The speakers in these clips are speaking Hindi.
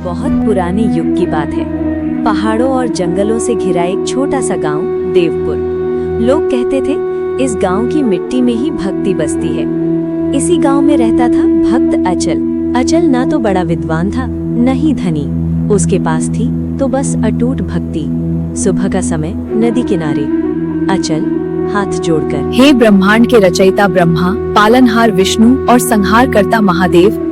बहुत पुराने युग की बात है। पहाड़ों और जंगलों से घिरा एक छोटा सा गांव देवपुर। लोग कहते थे इस गांव की मिट्टी में ही भक्ति बसती है। इसी गांव में रहता था भक्त अचल। अचल ना तो बड़ा विद्वान था न ही धनी। उसके पास थी तो बस अटूट भक्ति। सुबह का समय नदी किनारे अचल हाथ जोड़कर, हे ब्रह्मांड के रचयिता ब्रह्मा, पालनहार विष्णु और संहार करता महादेव,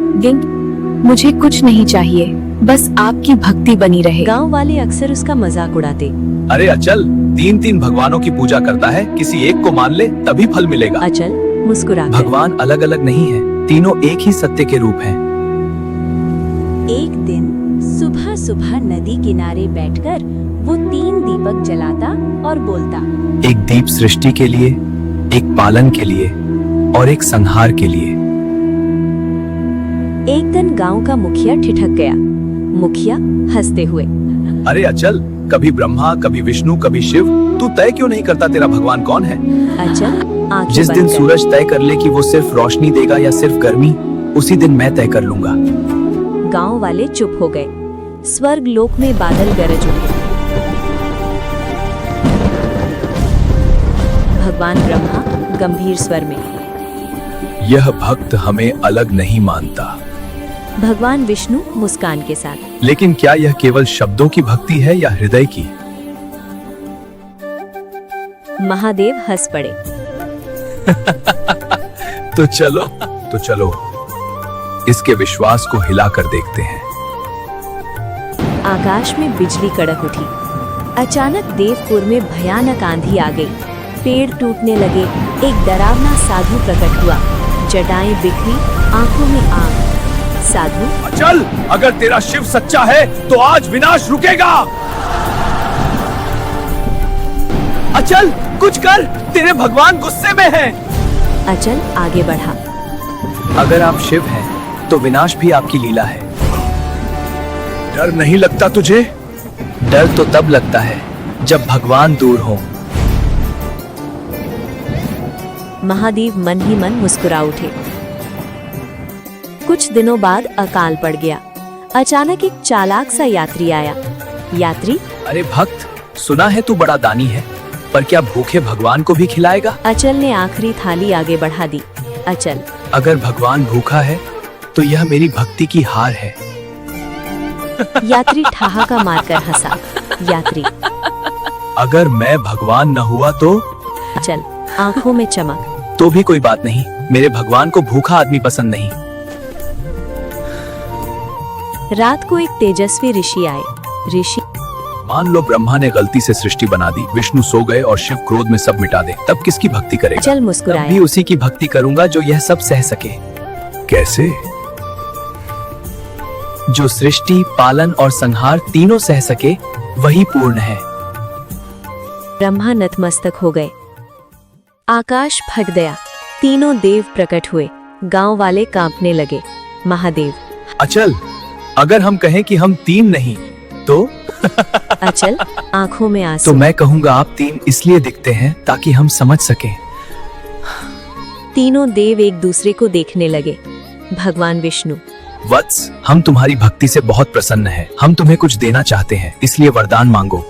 मुझे कुछ नहीं चाहिए, बस आपकी भक्ति बनी रहे। गांव वाले अक्सर उसका मजाक उड़ाते। अरे अचल, 3 भगवानों की पूजा करता है, किसी एक को मान ले तभी फल मिलेगा। अचल मुस्कुराकर, भगवान अलग अलग नहीं है, तीनों एक ही सत्य के रूप हैं। एक दिन सुबह सुबह नदी किनारे बैठकर वो 3 दीपक जलाता और बोलता, एक दीप सृष्टि के लिए, एक पालन के लिए और एक संहार के लिए। एक दिन गांव का मुखिया ठिठक गया। मुखिया हंसते हुए, अरे अचल, कभी ब्रह्मा कभी विष्णु कभी शिव, तू तय क्यों नहीं करता तेरा भगवान कौन है? अचल आंखें जिस बंद दिन कर, सूरज तय कर ले कि वो सिर्फ रोशनी देगा या सिर्फ गर्मी, उसी दिन मैं तय कर लूंगा। गांव वाले चुप हो गए। स्वर्ग लोक में बादल गरज उठे। भगवान ब्रह्मा गंभीर स्वर में, यह भक्त हमें अलग नहीं मानता। भगवान विष्णु मुस्कान के साथ, लेकिन क्या यह केवल शब्दों की भक्ति है या हृदय की? महादेव हंस पड़े। तो चलो इसके विश्वास को हिलाकर देखते हैं। आकाश में बिजली कड़क उठी। अचानक देवपुर में भयानक आंधी आ गई। पेड़ टूटने लगे। एक डरावना साधु प्रकट हुआ। जटाएं बिखरी, आंखों में आग। साधु, अचल, अगर तेरा शिव सच्चा है तो आज विनाश रुकेगा। अचल, कुछ कर, तेरे भगवान गुस्से में हैं। अचल आगे बढ़ा। अगर आप शिव हैं तो विनाश भी आपकी लीला है। डर नहीं लगता तुझे? डर तो तब लगता है जब भगवान दूर हो। महादेव मन ही मन मुस्कुरा उठे। कुछ दिनों बाद अकाल पड़ गया। अचानक एक चालाक सा यात्री आया। यात्री, अरे भक्त, सुना है तू बड़ा दानी है, पर क्या भूखे भगवान को भी खिलाएगा? अचल ने आखिरी थाली आगे बढ़ा दी। अचल, अगर भगवान भूखा है तो यह मेरी भक्ति की हार है। यात्री ठहाका मारकर हंसा। यात्री, अगर मैं भगवान न हुआ तो? अचल आंखों में चमक, तो भी कोई बात नहीं, मेरे भगवान को भूखा आदमी पसंद नहीं। रात को एक तेजस्वी ऋषि आए। ऋषि, मान लो ब्रह्मा ने गलती से सृष्टि बना दी, विष्णु सो गए और शिव क्रोध में सब मिटा दे, तब किसकी भक्ति करेगा? अचल तब मुस्कुराया। भी उसी की भक्ति करूंगा जो यह सब सह सके। कैसे? जो सृष्टि, पालन और संहार तीनों सह सके, वही पूर्ण है। ब्रह्मा नतमस्तक हो गए। आकाश फट गया। तीनों देव प्रकट हुए। गांव वाले कांपने लगे। महादेव, अचल, अगर हम कहें कि हम 3 नहीं तो? अचल आंखों में तो आंसू। मैं कहूंगा आप 3 इसलिए दिखते हैं ताकि हम समझ सकें। तीनों देव एक दूसरे को देखने लगे। भगवान विष्णु, वत्स, हम तुम्हारी भक्ति से बहुत प्रसन्न हैं। हम तुम्हें कुछ देना चाहते हैं, इसलिए वरदान मांगो।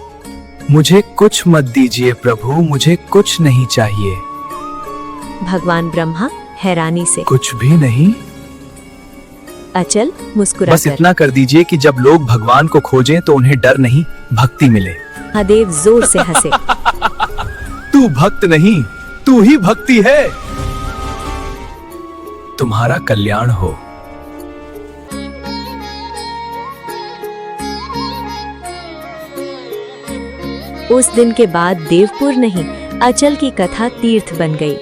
मुझे कुछ मत दीजिए प्रभु, मुझे कुछ नहीं चाहिए। भगवान ब्रह्मा हैरानी से, कुछ भी नहीं? अचल मुस्कुरा बस इतना कर दीजिए कि जब लोग भगवान को खोजें तो उन्हें डर नहीं, भक्ति मिले। महादेव जोर से हंसे। तू भक्त नहीं, तू ही भक्ति है। तुम्हारा कल्याण हो। उस दिन के बाद देवपुर नहीं, अचल की कथा तीर्थ बन गई।